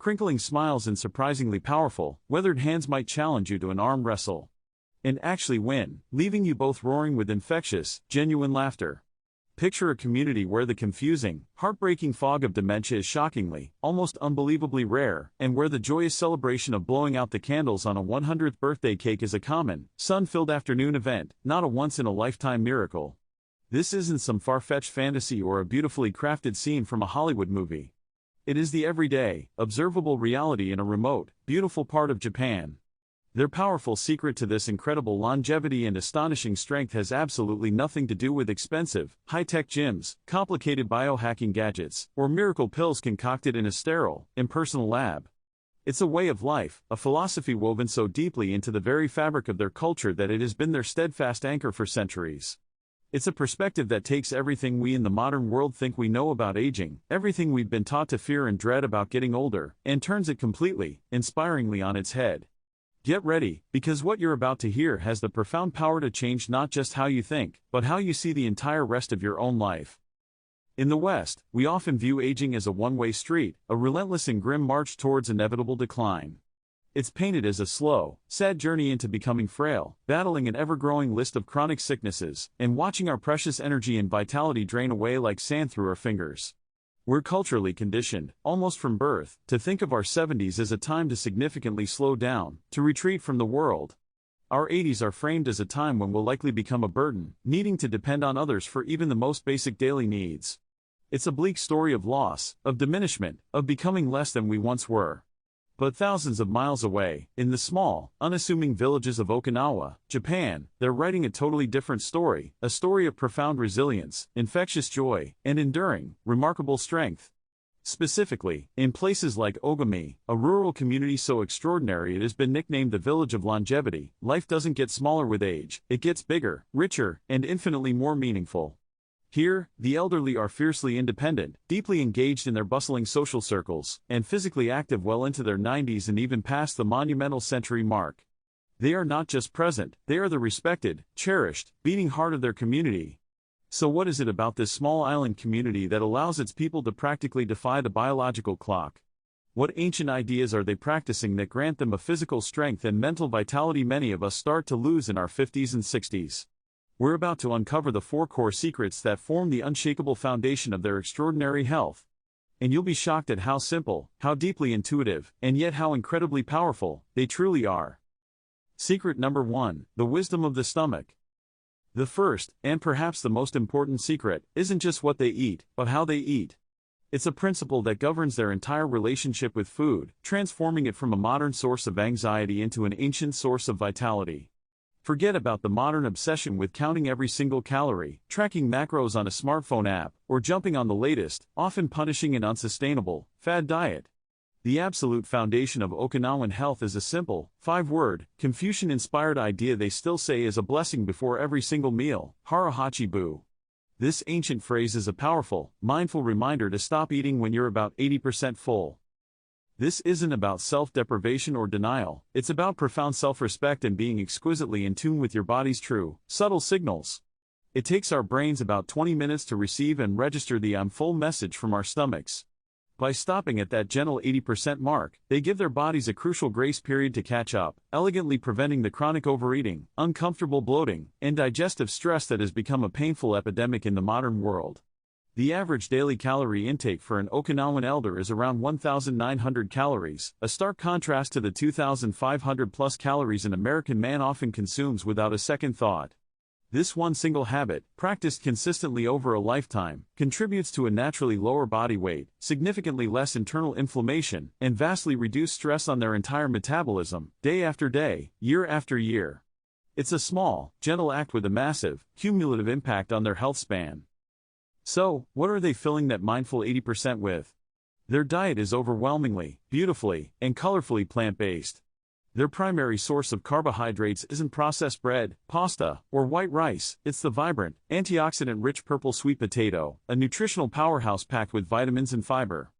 crinkling smiles and surprisingly powerful, weathered hands might challenge you to an arm wrestle. And actually win, leaving you both roaring with infectious, genuine laughter. Picture a community where the confusing, heartbreaking fog of dementia is shockingly, almost unbelievably rare, and where the joyous celebration of blowing out the candles on a 100th birthday cake is a common, sun-filled afternoon event, not a once-in-a-lifetime miracle. This isn't some far-fetched fantasy or a beautifully crafted scene from a Hollywood movie. It is the everyday, observable reality in a remote, beautiful part of Japan. Their powerful secret to this incredible longevity and astonishing strength has absolutely nothing to do with expensive, high-tech gyms, complicated biohacking gadgets, or miracle pills concocted in a sterile, impersonal lab. It's a way of life, a philosophy woven so deeply into the very fabric of their culture that it has been their steadfast anchor for centuries. It's a perspective that takes everything we in the modern world think we know about aging, everything we've been taught to fear and dread about getting older, and turns it completely, inspiringly on its head. Get ready, because what you're about to hear has the profound power to change not just how you think, but how you see the entire rest of your own life. In the West, we often view aging as a one-way street, a relentless and grim march towards inevitable decline. It's painted as a slow, sad journey into becoming frail, battling an ever-growing list of chronic sicknesses, and watching our precious energy and vitality drain away like sand through our fingers. We're culturally conditioned, almost from birth, to think of our 70s as a time to significantly slow down, to retreat from the world. Our 80s are framed as a time when we'll likely become a burden, needing to depend on others for even the most basic daily needs. It's a bleak story of loss, of diminishment, of becoming less than we once were. But thousands of miles away, in the small, unassuming villages of Okinawa, Japan, they're writing a totally different story, a story of profound resilience, infectious joy, and enduring, remarkable strength. Specifically, in places like Ogami, a rural community so extraordinary it has been nicknamed the Village of Longevity, life doesn't get smaller with age, it gets bigger, richer, and infinitely more meaningful. Here, the elderly are fiercely independent, deeply engaged in their bustling social circles, and physically active well into their 90s and even past the monumental century mark. They are not just present, they are the respected, cherished, beating heart of their community. So what is it about this small island community that allows its people to practically defy the biological clock? What ancient ideas are they practicing that grant them a physical strength and mental vitality many of us start to lose in our 50s and 60s? We're about to uncover the 4 core secrets that form the unshakable foundation of their extraordinary health. And you'll be shocked at how simple, how deeply intuitive, and yet how incredibly powerful they truly are. Secret number 1, the wisdom of the stomach. The first, and perhaps the most important secret, isn't just what they eat, but how they eat. It's a principle that governs their entire relationship with food, transforming it from a modern source of anxiety into an ancient source of vitality. Forget about the modern obsession with counting every single calorie, tracking macros on a smartphone app, or jumping on the latest, often punishing and unsustainable, fad diet. The absolute foundation of Okinawan health is a simple, 5-word, Confucian-inspired idea they still say is a blessing before every single meal, Hara Hachi Bu. This ancient phrase is a powerful, mindful reminder to stop eating when you're about 80% full. This isn't about self-deprivation or denial, it's about profound self-respect and being exquisitely in tune with your body's true, subtle signals. It takes our brains about 20 minutes to receive and register the "I'm full" message from our stomachs. By stopping at that gentle 80% mark, they give their bodies a crucial grace period to catch up, elegantly preventing the chronic overeating, uncomfortable bloating, and digestive stress that has become a painful epidemic in the modern world. The average daily calorie intake for an Okinawan elder is around 1,900 calories, a stark contrast to the 2,500 plus calories an American man often consumes without a second thought. This one single habit, practiced consistently over a lifetime, contributes to a naturally lower body weight, significantly less internal inflammation, and vastly reduced stress on their entire metabolism, day after day, year after year. It's a small, gentle act with a massive, cumulative impact on their health span. So, what are they filling that mindful 80% with? Their diet is overwhelmingly, beautifully, and colorfully plant-based. Their primary source of carbohydrates isn't processed bread, pasta, or white rice, it's the vibrant, antioxidant-rich purple sweet potato, a nutritional powerhouse packed with vitamins and fiber.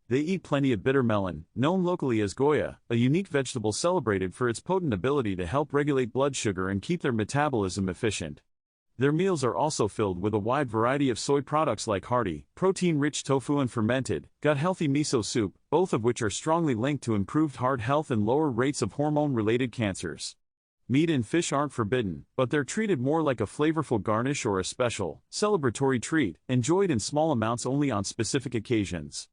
They eat plenty of bitter melon, known locally as goya, a unique vegetable celebrated for its potent ability to help regulate blood sugar and keep their metabolism efficient. Their meals are also filled with a wide variety of soy products like hearty, protein-rich tofu and fermented, gut-healthy miso soup, both of which are strongly linked to improved heart health and lower rates of hormone-related cancers. Meat and fish aren't forbidden, but they're treated more like a flavorful garnish or a special, celebratory treat, enjoyed in small amounts only on specific occasions.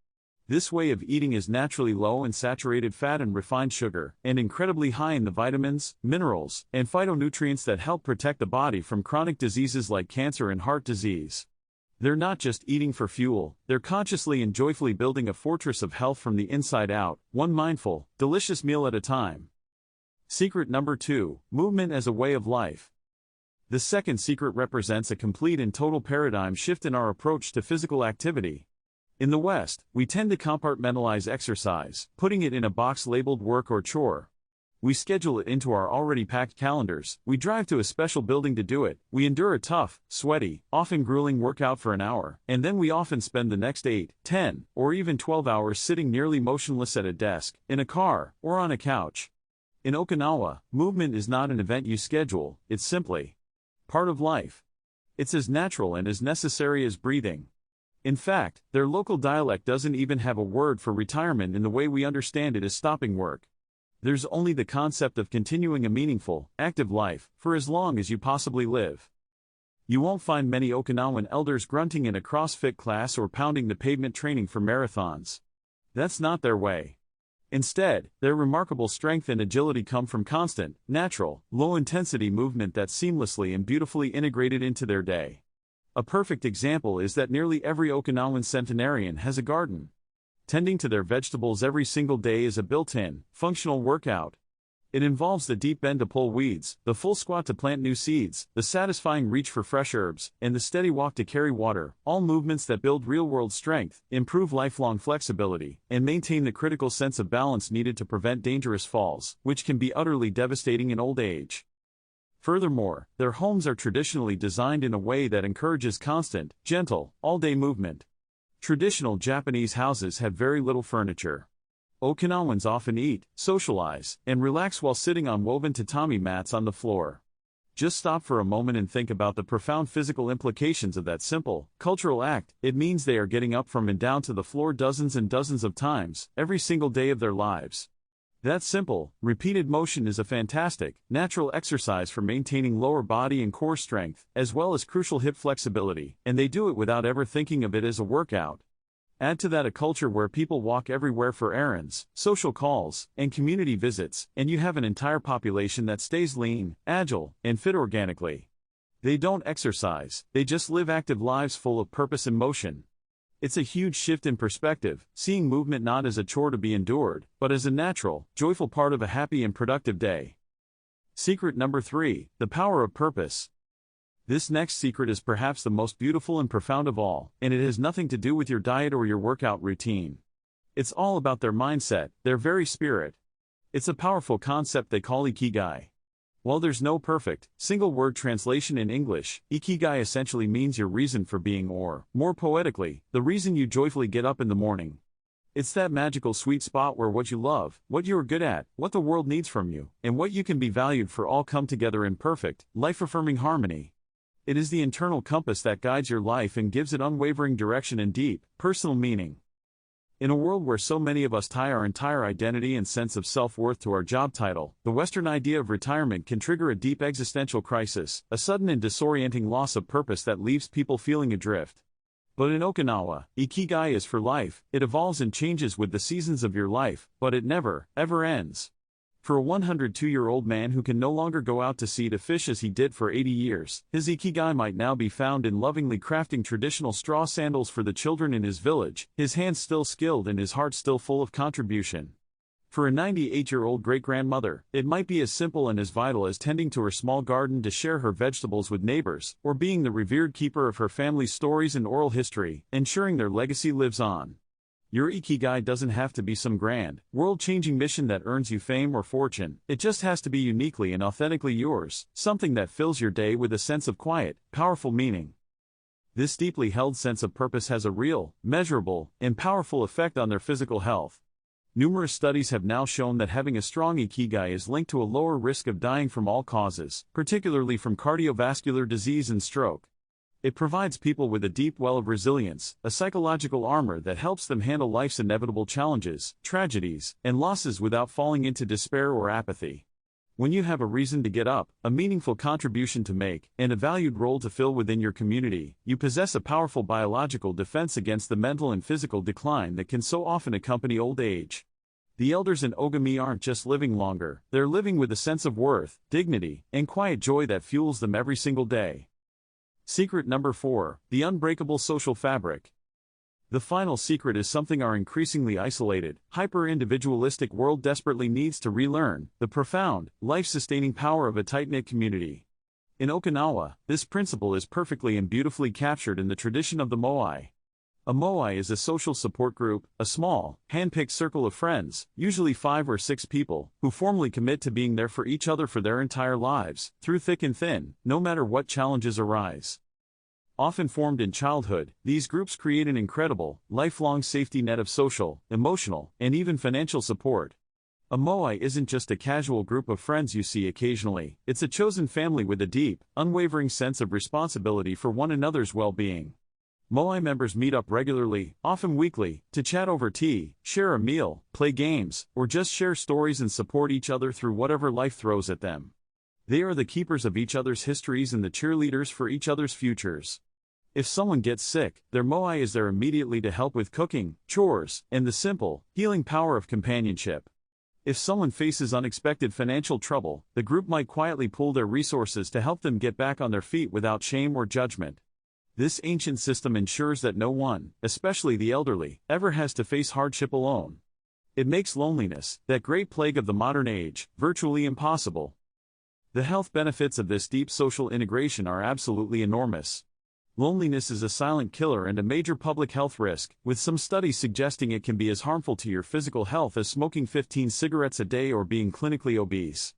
This way of eating is naturally low in saturated fat and refined sugar, and incredibly high in the vitamins, minerals, and phytonutrients that help protect the body from chronic diseases like cancer and heart disease. They're not just eating for fuel, they're consciously and joyfully building a fortress of health from the inside out, one mindful, delicious meal at a time. Secret number 2, movement as a way of life. The second secret represents a complete and total paradigm shift in our approach to physical activity. In the West, we tend to compartmentalize exercise, putting it in a box labeled work or chore. We schedule it into our already packed calendars, we drive to a special building to do it, we endure a tough, sweaty, often grueling workout for an hour, and then we often spend the next 8, 10, or even 12 hours sitting nearly motionless at a desk, in a car, or on a couch. In Okinawa, movement is not an event you schedule, it's simply part of life. It's as natural and as necessary as breathing. In fact, their local dialect doesn't even have a word for retirement in the way we understand it as stopping work. There's only the concept of continuing a meaningful, active life, for as long as you possibly live. You won't find many Okinawan elders grunting in a CrossFit class or pounding the pavement training for marathons. That's not their way. Instead, their remarkable strength and agility come from constant, natural, low-intensity movement that's seamlessly and beautifully integrated into their day. A perfect example is that nearly every Okinawan centenarian has a garden. Tending to their vegetables every single day is a built-in, functional workout. It involves the deep bend to pull weeds, the full squat to plant new seeds, the satisfying reach for fresh herbs, and the steady walk to carry water, all movements that build real-world strength, improve lifelong flexibility, and maintain the critical sense of balance needed to prevent dangerous falls, which can be utterly devastating in old age. Furthermore, their homes are traditionally designed in a way that encourages constant, gentle, all-day movement. Traditional Japanese houses have very little furniture. Okinawans often eat, socialize, and relax while sitting on woven tatami mats on the floor. Just stop for a moment and think about the profound physical implications of that simple, cultural act. It means they are getting up from and down to the floor dozens and dozens of times, every single day of their lives. That simple, repeated motion is a fantastic, natural exercise for maintaining lower body and core strength, as well as crucial hip flexibility, and they do it without ever thinking of it as a workout. Add to that a culture where people walk everywhere for errands, social calls, and community visits, and you have an entire population that stays lean, agile, and fit organically. They don't exercise, they just live active lives full of purpose and motion. It's a huge shift in perspective, seeing movement not as a chore to be endured, but as a natural, joyful part of a happy and productive day. Secret number 3, the power of purpose. This next secret is perhaps the most beautiful and profound of all, and it has nothing to do with your diet or your workout routine. It's all about their mindset, their very spirit. It's a powerful concept they call Ikigai. While there's no perfect, single-word translation in English, Ikigai essentially means your reason for being or, more poetically, the reason you joyfully get up in the morning. It's that magical sweet spot where what you love, what you are good at, what the world needs from you, and what you can be valued for all come together in perfect, life-affirming harmony. It is the internal compass that guides your life and gives it unwavering direction and deep, personal meaning. In a world where so many of us tie our entire identity and sense of self-worth to our job title, the Western idea of retirement can trigger a deep existential crisis, a sudden and disorienting loss of purpose that leaves people feeling adrift. But in Okinawa, Ikigai is for life. It evolves and changes with the seasons of your life, but it never, ever ends. For a 102-year-old man who can no longer go out to sea to fish as he did for 80 years, his Ikigai might now be found in lovingly crafting traditional straw sandals for the children in his village, his hands still skilled and his heart still full of contribution. For a 98-year-old great-grandmother, it might be as simple and as vital as tending to her small garden to share her vegetables with neighbors, or being the revered keeper of her family's stories and oral history, ensuring their legacy lives on. Your Ikigai doesn't have to be some grand, world-changing mission that earns you fame or fortune. It just has to be uniquely and authentically yours, something that fills your day with a sense of quiet, powerful meaning. This deeply held sense of purpose has a real, measurable, and powerful effect on their physical health. Numerous studies have now shown that having a strong Ikigai is linked to a lower risk of dying from all causes, particularly from cardiovascular disease and stroke. It provides people with a deep well of resilience, a psychological armor that helps them handle life's inevitable challenges, tragedies, and losses without falling into despair or apathy. When you have a reason to get up, a meaningful contribution to make, and a valued role to fill within your community, you possess a powerful biological defense against the mental and physical decline that can so often accompany old age. The elders in Ogami aren't just living longer, they're living with a sense of worth, dignity, and quiet joy that fuels them every single day. Secret number 4, the unbreakable social fabric. The final secret is something our increasingly isolated, hyper-individualistic world desperately needs to relearn: the profound, life-sustaining power of a tight-knit community. In Okinawa, this principle is perfectly and beautifully captured in the tradition of the moai. A moai is a social support group, a small, hand-picked circle of friends, usually 5 or 6 people, who formally commit to being there for each other for their entire lives, through thick and thin, no matter what challenges arise. Often formed in childhood, these groups create an incredible, lifelong safety net of social, emotional, and even financial support. A moai isn't just a casual group of friends you see occasionally, it's a chosen family with a deep, unwavering sense of responsibility for one another's well-being. Moai members meet up regularly, often weekly, to chat over tea, share a meal, play games, or just share stories and support each other through whatever life throws at them. They are the keepers of each other's histories and the cheerleaders for each other's futures. If someone gets sick, their moai is there immediately to help with cooking, chores, and the simple, healing power of companionship. If someone faces unexpected financial trouble, the group might quietly pool their resources to help them get back on their feet without shame or judgment. This ancient system ensures that no one, especially the elderly, ever has to face hardship alone. It makes loneliness, that great plague of the modern age, virtually impossible. The health benefits of this deep social integration are absolutely enormous. Loneliness is a silent killer and a major public health risk, with some studies suggesting it can be as harmful to your physical health as smoking 15 cigarettes a day or being clinically obese.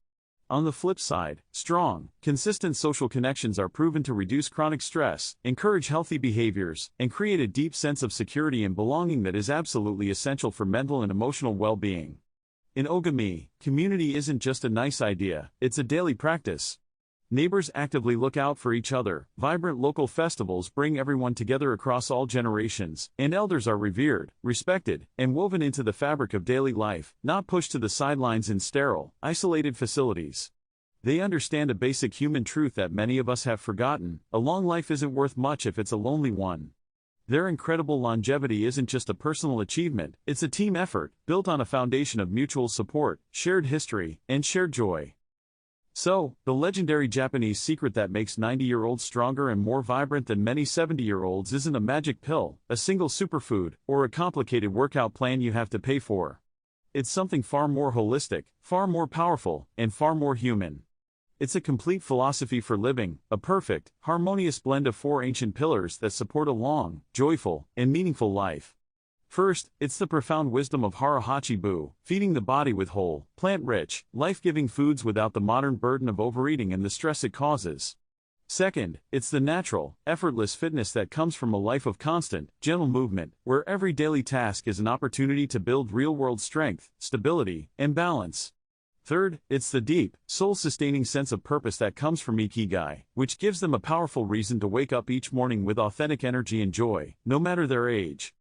On the flip side, strong, consistent social connections are proven to reduce chronic stress, encourage healthy behaviors, and create a deep sense of security and belonging that is absolutely essential for mental and emotional well-being. In Ogami, community isn't just a nice idea, it's a daily practice. Neighbors actively look out for each other, vibrant local festivals bring everyone together across all generations, and elders are revered, respected, and woven into the fabric of daily life, not pushed to the sidelines in sterile, isolated facilities. They understand a basic human truth that many of us have forgotten: a long life isn't worth much if it's a lonely one. Their incredible longevity isn't just a personal achievement, it's a team effort, built on a foundation of mutual support, shared history, and shared joy. So, the legendary Japanese secret that makes 90-year-olds stronger and more vibrant than many 70-year-olds isn't a magic pill, a single superfood, or a complicated workout plan you have to pay for. It's something far more holistic, far more powerful, and far more human. It's a complete philosophy for living, a perfect, harmonious blend of 4 ancient pillars that support a long, joyful, and meaningful life. First, it's the profound wisdom of Hara Hachi Bu, feeding the body with whole, plant-rich, life-giving foods without the modern burden of overeating and the stress it causes. Second, it's the natural, effortless fitness that comes from a life of constant, gentle movement, where every daily task is an opportunity to build real-world strength, stability, and balance. Third, it's the deep, soul-sustaining sense of purpose that comes from Ikigai, which gives them a powerful reason to wake up each morning with authentic energy and joy, no matter their age.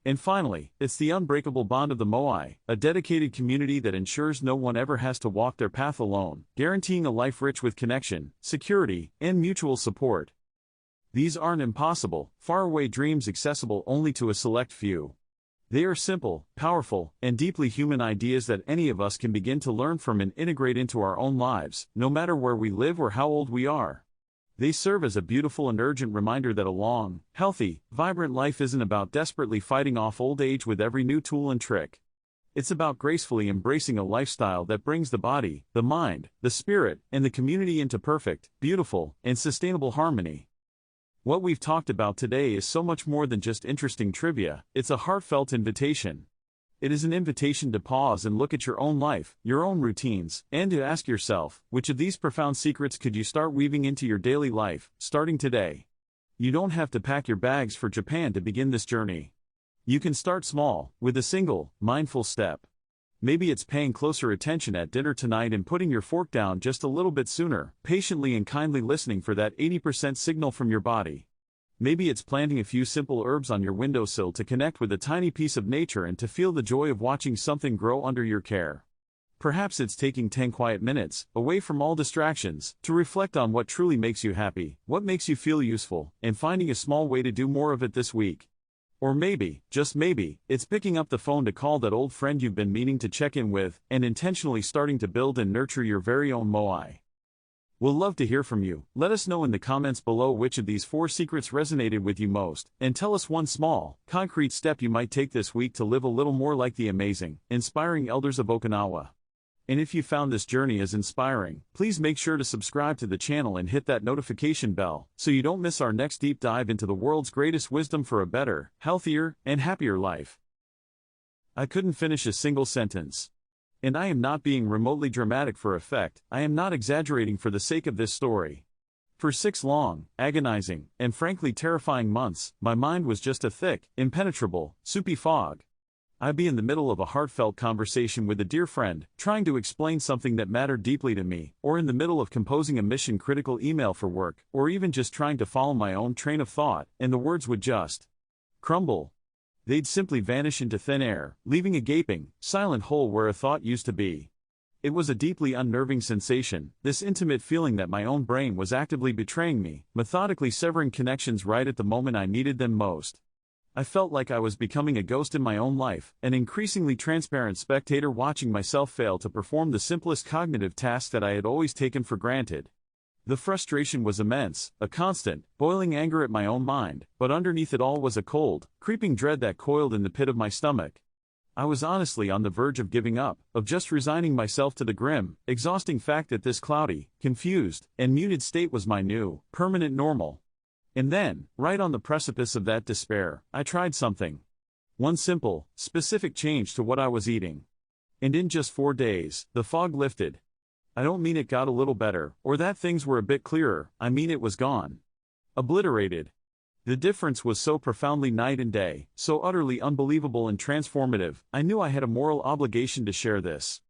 And finally, it's the unbreakable bond of the moai, a dedicated community that ensures no one ever has to walk their path alone, guaranteeing a life rich with connection, security, and mutual support. These aren't impossible, faraway dreams accessible only to a select few. They are simple, powerful, and deeply human ideas that any of us can begin to learn from and integrate into our own lives, no matter where we live or how old we are. They serve as a beautiful and urgent reminder that a long, healthy, vibrant life isn't about desperately fighting off old age with every new tool and trick. It's about gracefully embracing a lifestyle that brings the body, the mind, the spirit, and the community into perfect, beautiful, and sustainable harmony. What we've talked about today is so much more than just interesting trivia, it's a heartfelt invitation. It is an invitation to pause and look at your own life, your own routines, and to ask yourself, which of these profound secrets could you start weaving into your daily life, starting today? You don't have to pack your bags for Japan to begin this journey. You can start small, with a single, mindful step. Maybe it's paying closer attention at dinner tonight and putting your fork down just a little bit sooner, patiently and kindly listening for that 80% signal from your body. Maybe it's planting a few simple herbs on your windowsill to connect with a tiny piece of nature and to feel the joy of watching something grow under your care. Perhaps it's taking 10 quiet minutes, away from all distractions, to reflect on what truly makes you happy, what makes you feel useful, and finding a small way to do more of it this week. Or maybe, just maybe, it's picking up the phone to call that old friend you've been meaning to check in with, and intentionally starting to build and nurture your very own moai. We'll love to hear from you. Let us know in the comments below which of these 4 secrets resonated with you most, and tell us one small, concrete step you might take this week to live a little more like the amazing, inspiring elders of Okinawa. And if you found this journey as inspiring, please make sure to subscribe to the channel and hit that notification bell, so you don't miss our next deep dive into the world's greatest wisdom for a better, healthier, and happier life. I couldn't finish a single sentence. And I am not being remotely dramatic for effect, I am not exaggerating for the sake of this story. For 6 long, agonizing, and frankly terrifying months, my mind was just a thick, impenetrable, soupy fog. I'd be in the middle of a heartfelt conversation with a dear friend, trying to explain something that mattered deeply to me, or in the middle of composing a mission-critical email for work, or even just trying to follow my own train of thought, and the words would just crumble. They'd simply vanish into thin air, leaving a gaping, silent hole where a thought used to be. It was a deeply unnerving sensation, this intimate feeling that my own brain was actively betraying me, methodically severing connections right at the moment I needed them most. I felt like I was becoming a ghost in my own life, an increasingly transparent spectator watching myself fail to perform the simplest cognitive task that I had always taken for granted. The frustration was immense, a constant, boiling anger at my own mind, but underneath it all was a cold, creeping dread that coiled in the pit of my stomach. I was honestly on the verge of giving up, of just resigning myself to the grim, exhausting fact that this cloudy, confused, and muted state was my new, permanent normal. And then, right on the precipice of that despair, I tried something. One simple, specific change to what I was eating. And in just 4 days, the fog lifted. I don't mean it got a little better, or that things were a bit clearer, I mean it was gone. Obliterated. The difference was so profoundly night and day, so utterly unbelievable and transformative, I knew I had a moral obligation to share this.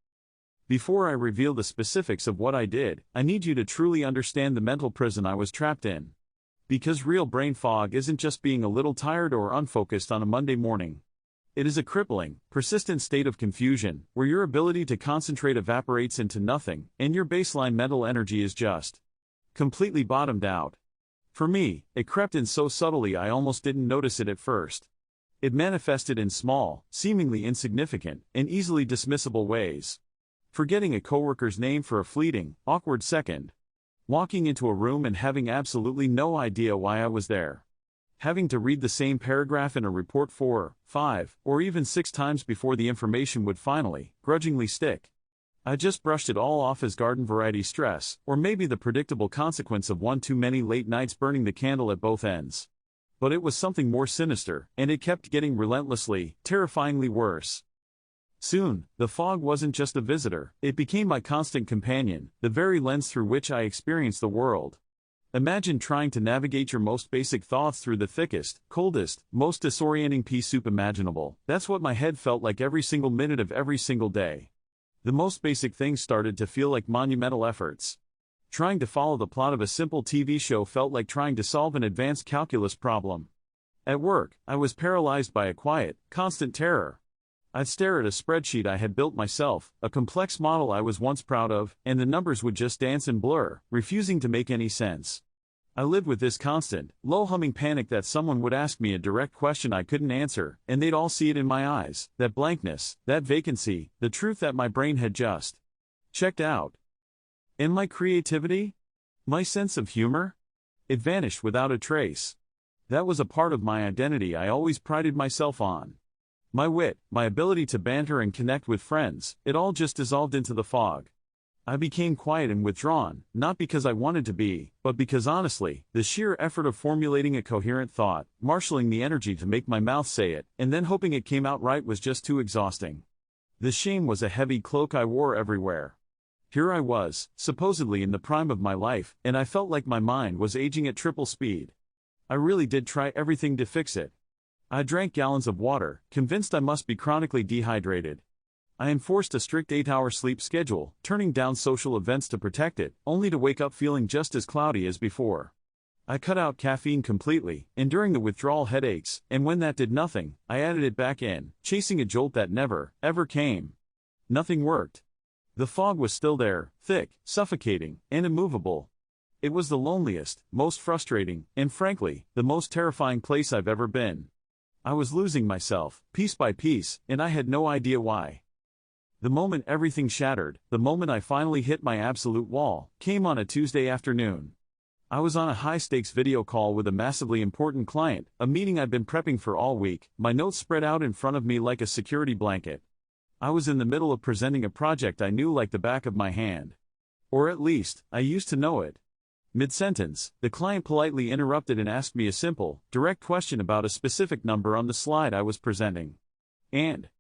Before I reveal the specifics of what I did, I need you to truly understand the mental prison I was trapped in. Because real brain fog isn't just being a little tired or unfocused on a Monday morning. It is a crippling, persistent state of confusion, where your ability to concentrate evaporates into nothing, and your baseline mental energy is just completely bottomed out. For me, it crept in so subtly I almost didn't notice it at first. It manifested in small, seemingly insignificant, and easily dismissible ways. Forgetting a coworker's name for a fleeting, awkward second. Walking into a room and having absolutely no idea why I was there. Having to read the same paragraph in a report 4, 5, or even 6 times before the information would finally, grudgingly stick. I just brushed it all off as garden variety stress, or maybe the predictable consequence of one too many late nights burning the candle at both ends. But it was something more sinister, and it kept getting relentlessly, terrifyingly worse. Soon, the fog wasn't just a visitor, it became my constant companion, the very lens through which I experienced the world. Imagine trying to navigate your most basic thoughts through the thickest, coldest, most disorienting pea soup imaginable. That's what my head felt like every single minute of every single day. The most basic things started to feel like monumental efforts. Trying to follow the plot of a simple TV show felt like trying to solve an advanced calculus problem. At work, I was paralyzed by a quiet, constant terror. I'd stare at a spreadsheet I had built myself, a complex model I was once proud of, and the numbers would just dance and blur, refusing to make any sense. I lived with this constant, low-humming panic that someone would ask me a direct question I couldn't answer, and they'd all see it in my eyes, that blankness, that vacancy, the truth that my brain had just checked out. And my creativity? My sense of humor? It vanished without a trace. That was a part of my identity I always prided myself on. My wit, my ability to banter and connect with friends, it all just dissolved into the fog. I became quiet and withdrawn, not because I wanted to be, but because honestly, the sheer effort of formulating a coherent thought, marshaling the energy to make my mouth say it, and then hoping it came out right was just too exhausting. The shame was a heavy cloak I wore everywhere. Here I was, supposedly in the prime of my life, and I felt like my mind was aging at triple speed. I really did try everything to fix it. I drank gallons of water, convinced I must be chronically dehydrated. I enforced a strict 8-hour sleep schedule, turning down social events to protect it, only to wake up feeling just as cloudy as before. I cut out caffeine completely, enduring the withdrawal headaches, and when that did nothing, I added it back in, chasing a jolt that never, ever came. Nothing worked. The fog was still there, thick, suffocating, and immovable. It was the loneliest, most frustrating, and frankly, the most terrifying place I've ever been. I was losing myself, piece by piece, and I had no idea why. The moment everything shattered, the moment I finally hit my absolute wall, came on a Tuesday afternoon. I was on a high-stakes video call with a massively important client, a meeting I'd been prepping for all week, my notes spread out in front of me like a security blanket. I was in the middle of presenting a project I knew like the back of my hand. Or at least, I used to know it. Mid-sentence, the client politely interrupted and asked me a simple, direct question about a specific number on the slide I was presenting. And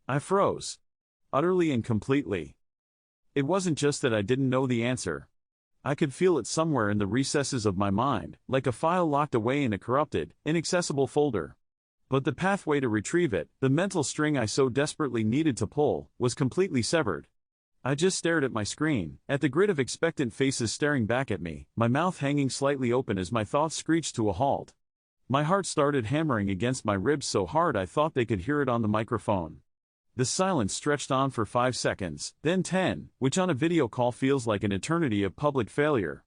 I froze. Utterly and completely. It wasn't just that I didn't know the answer. I could feel it somewhere in the recesses of my mind, like a file locked away in a corrupted, inaccessible folder. But the pathway to retrieve it, the mental string I so desperately needed to pull, was completely severed. I just stared at my screen, at the grid of expectant faces staring back at me, my mouth hanging slightly open as my thoughts screeched to a halt. My heart started hammering against my ribs so hard I thought they could hear it on the microphone. The silence stretched on for 5 seconds, then 10, which on a video call feels like an eternity of public failure.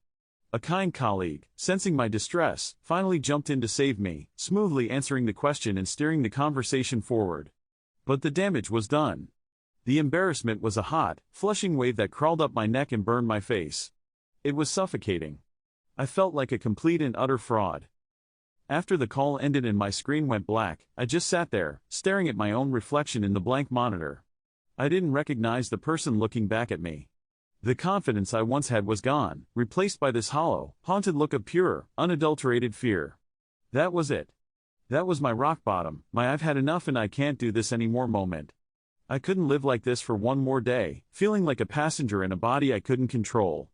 A kind colleague, sensing my distress, finally jumped in to save me, smoothly answering the question and steering the conversation forward. But the damage was done. The embarrassment was a hot, flushing wave that crawled up my neck and burned my face. It was suffocating. I felt like a complete and utter fraud. After the call ended and my screen went black, I just sat there, staring at my own reflection in the blank monitor. I didn't recognize the person looking back at me. The confidence I once had was gone, replaced by this hollow, haunted look of pure, unadulterated fear. That was it. That was my rock bottom, my I've had enough and I can't do this anymore moment. I couldn't live like this for one more day, feeling like a passenger in a body I couldn't control.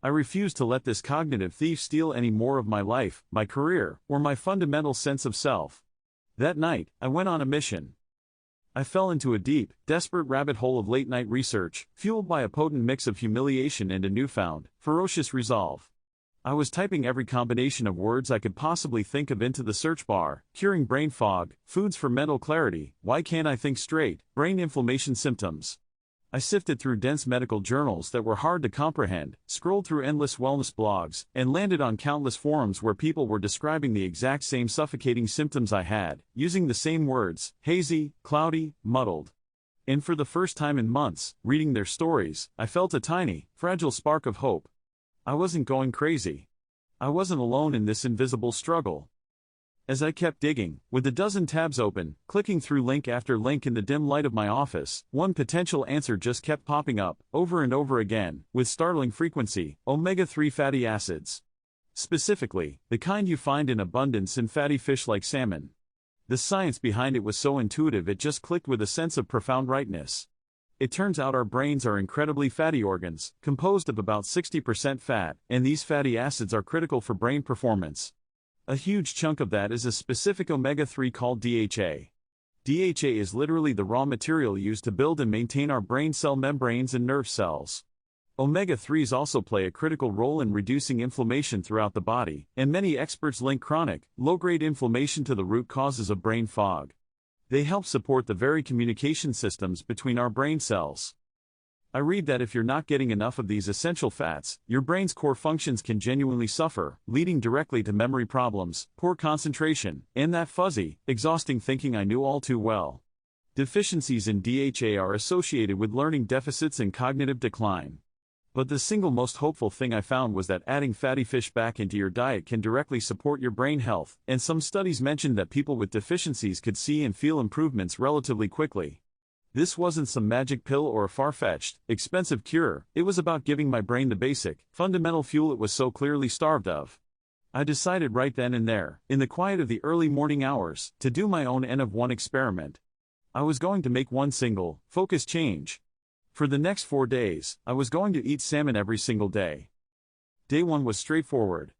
I refused to let this cognitive thief steal any more of my life, my career, or my fundamental sense of self. That night, I went on a mission. I fell into a deep, desperate rabbit hole of late-night research, fueled by a potent mix of humiliation and a newfound, ferocious resolve. I was typing every combination of words I could possibly think of into the search bar: curing brain fog, foods for mental clarity, why can't I think straight, brain inflammation symptoms. I sifted through dense medical journals that were hard to comprehend, scrolled through endless wellness blogs, and landed on countless forums where people were describing the exact same suffocating symptoms I had, using the same words: hazy, cloudy, muddled. And for the first time in months, reading their stories, I felt a tiny, fragile spark of hope. I wasn't going crazy. I wasn't alone in this invisible struggle. As I kept digging, with a dozen tabs open, clicking through link after link in the dim light of my office, one potential answer just kept popping up, over and over again, with startling frequency: omega-3 fatty acids. Specifically, the kind you find in abundance in fatty fish like salmon. The science behind it was so intuitive it just clicked with a sense of profound rightness. It turns out our brains are incredibly fatty organs, composed of about 60% fat, and these fatty acids are critical for brain performance. A huge chunk of that is a specific omega-3 called DHA. DHA is literally the raw material used to build and maintain our brain cell membranes and nerve cells. Omega-3s also play a critical role in reducing inflammation throughout the body, and many experts link chronic, low-grade inflammation to the root causes of brain fog. They help support the very communication systems between our brain cells. I read that if you're not getting enough of these essential fats, your brain's core functions can genuinely suffer, leading directly to memory problems, poor concentration, and that fuzzy, exhausting thinking I knew all too well. Deficiencies in DHA are associated with learning deficits and cognitive decline. But the single most hopeful thing I found was that adding fatty fish back into your diet can directly support your brain health, and some studies mentioned that people with deficiencies could see and feel improvements relatively quickly. This wasn't some magic pill or a far-fetched, expensive cure. It was about giving my brain the basic, fundamental fuel it was so clearly starved of. I decided right then and there, in the quiet of the early morning hours, to do my own N-of-1 experiment. I was going to make one single, focused change. For the next 4 days, I was going to eat salmon every single day. Day 1 was straightforward.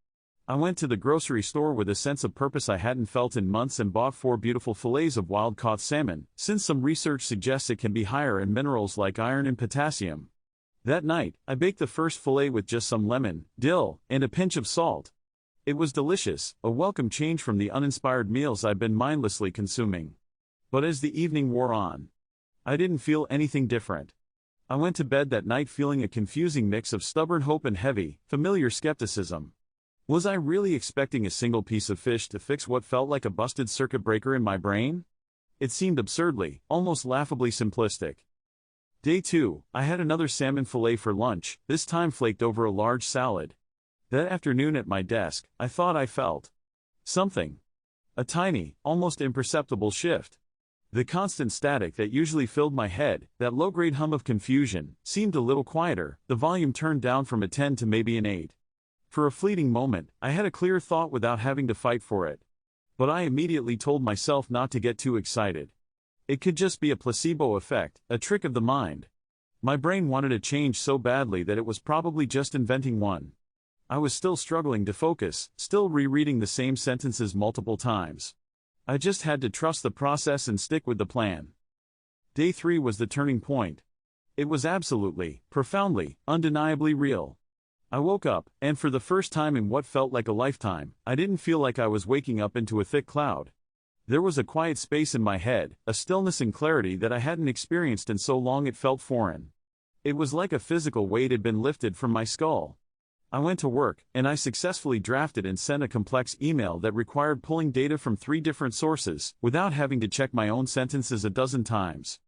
I went to the grocery store with a sense of purpose I hadn't felt in months and bought 4 beautiful fillets of wild-caught salmon, since some research suggests it can be higher in minerals like iron and potassium. That night, I baked the first fillet with just some lemon, dill, and a pinch of salt. It was delicious, a welcome change from the uninspired meals I'd been mindlessly consuming. But as the evening wore on, I didn't feel anything different. I went to bed that night feeling a confusing mix of stubborn hope and heavy, familiar skepticism. Was I really expecting a single piece of fish to fix what felt like a busted circuit breaker in my brain? It seemed absurdly, almost laughably simplistic. Day 2, I had another salmon fillet for lunch, this time flaked over a large salad. That afternoon at my desk, I thought I felt something. A tiny, almost imperceptible shift. The constant static that usually filled my head, that low-grade hum of confusion, seemed a little quieter, the volume turned down from a 10 to maybe an 8. For a fleeting moment, I had a clear thought without having to fight for it. But I immediately told myself not to get too excited. It could just be a placebo effect, a trick of the mind. My brain wanted a change so badly that it was probably just inventing one. I was still struggling to focus, still rereading the same sentences multiple times. I just had to trust the process and stick with the plan. Day 3 was the turning point. It was absolutely, profoundly, undeniably real. I woke up, and for the first time in what felt like a lifetime, I didn't feel like I was waking up into a thick cloud. There was a quiet space in my head, a stillness and clarity that I hadn't experienced in so long it felt foreign. It was like a physical weight had been lifted from my skull. I went to work, and I successfully drafted and sent a complex email that required pulling data from 3 different sources, without having to check my own sentences a dozen times.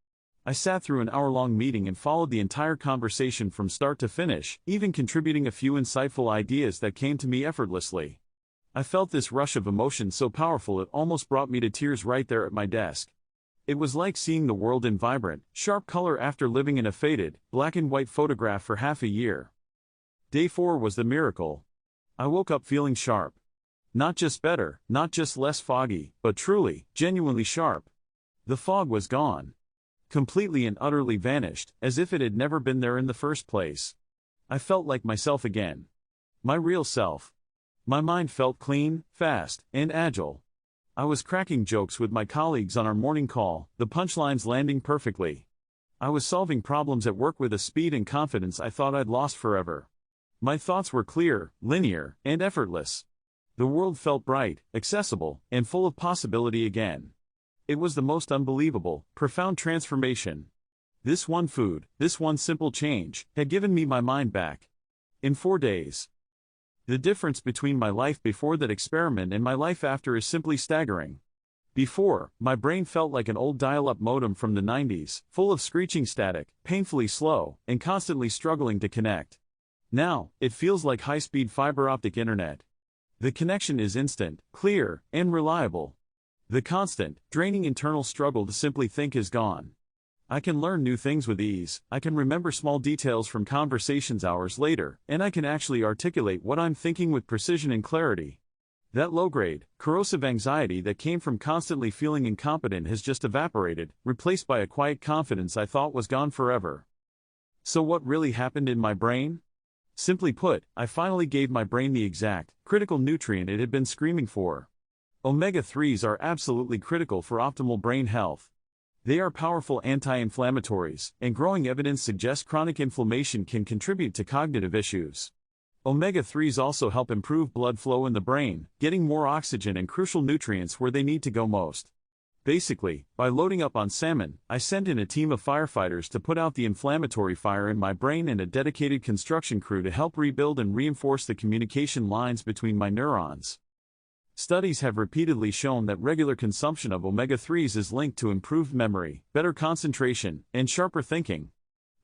I sat through an hour-long meeting and followed the entire conversation from start to finish, even contributing a few insightful ideas that came to me effortlessly. I felt this rush of emotion so powerful it almost brought me to tears right there at my desk. It was like seeing the world in vibrant, sharp color after living in a faded, black-and-white photograph for half a year. Day 4 was the miracle. I woke up feeling sharp. Not just better, not just less foggy, but truly, genuinely sharp. The fog was gone. Completely and utterly vanished, as if it had never been there in the first place. I felt like myself again. My real self. My mind felt clean, fast, and agile. I was cracking jokes with my colleagues on our morning call, the punchlines landing perfectly. I was solving problems at work with a speed and confidence I thought I'd lost forever. My thoughts were clear, linear, and effortless. The world felt bright, accessible, and full of possibility again. It was the most unbelievable, profound transformation. This one food, this one simple change, had given me my mind back. In 4 days. The difference between my life before that experiment and my life after is simply staggering. Before, my brain felt like an old dial-up modem from the 90s, full of screeching static, painfully slow, and constantly struggling to connect. Now, it feels like high-speed fiber optic internet. The connection is instant, clear, and reliable. The constant, draining internal struggle to simply think is gone. I can learn new things with ease, I can remember small details from conversations hours later, and I can actually articulate what I'm thinking with precision and clarity. That low-grade, corrosive anxiety that came from constantly feeling incompetent has just evaporated, replaced by a quiet confidence I thought was gone forever. So what really happened in my brain? Simply put, I finally gave my brain the exact, critical nutrient it had been screaming for. Omega-3s are absolutely critical for optimal brain health. They are powerful anti-inflammatories, and growing evidence suggests chronic inflammation can contribute to cognitive issues. Omega-3s also help improve blood flow in the brain, getting more oxygen and crucial nutrients where they need to go most. Basically, by loading up on salmon, I sent in a team of firefighters to put out the inflammatory fire in my brain and a dedicated construction crew to help rebuild and reinforce the communication lines between my neurons. Studies have repeatedly shown that regular consumption of omega-3s is linked to improved memory, better concentration, and sharper thinking.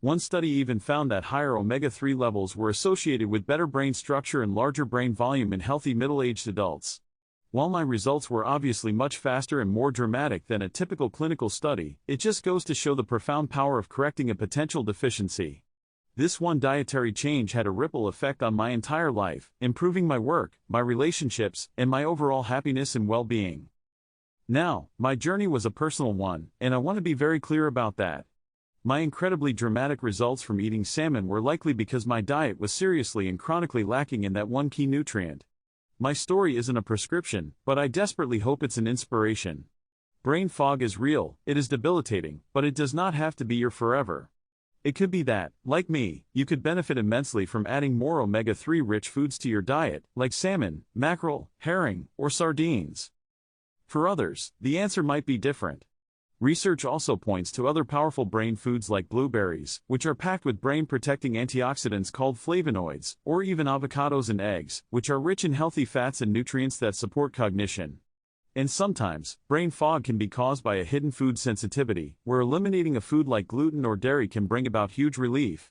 One study even found that higher omega-3 levels were associated with better brain structure and larger brain volume in healthy middle-aged adults. While my results were obviously much faster and more dramatic than a typical clinical study, it just goes to show the profound power of correcting a potential deficiency. This one dietary change had a ripple effect on my entire life, improving my work, my relationships, and my overall happiness and well-being. Now, my journey was a personal one, and I want to be very clear about that. My incredibly dramatic results from eating salmon were likely because my diet was seriously and chronically lacking in that one key nutrient. My story isn't a prescription, but I desperately hope it's an inspiration. Brain fog is real, it is debilitating, but it does not have to be your forever. It could be that, like me, you could benefit immensely from adding more omega-3 rich foods to your diet, like salmon, mackerel, herring, or sardines. For others, the answer might be different. Research also points to other powerful brain foods like blueberries, which are packed with brain-protecting antioxidants called flavonoids, or even avocados and eggs, which are rich in healthy fats and nutrients that support cognition. And sometimes, brain fog can be caused by a hidden food sensitivity, where eliminating a food like gluten or dairy can bring about huge relief.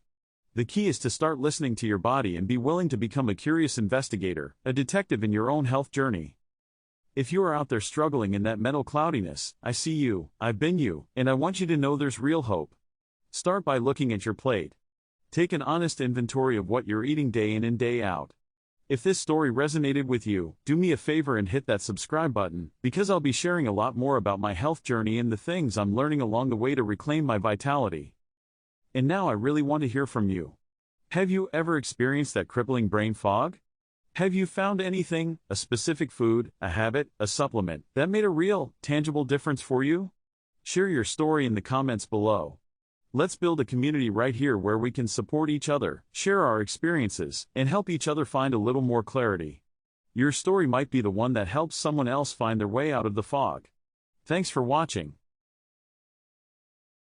The key is to start listening to your body and be willing to become a curious investigator, a detective in your own health journey. If you are out there struggling in that mental cloudiness, I see you, I've been you, and I want you to know there's real hope. Start by looking at your plate. Take an honest inventory of what you're eating day in and day out. If this story resonated with you, do me a favor and hit that subscribe button, because I'll be sharing a lot more about my health journey and the things I'm learning along the way to reclaim my vitality. And now I really want to hear from you. Have you ever experienced that crippling brain fog? Have you found anything, a specific food, a habit, a supplement, that made a real, tangible difference for you? Share your story in the comments below. Let's build a community right here where we can support each other, share our experiences, and help each other find a little more clarity. Your story might be the one that helps someone else find their way out of the fog. Thanks for watching.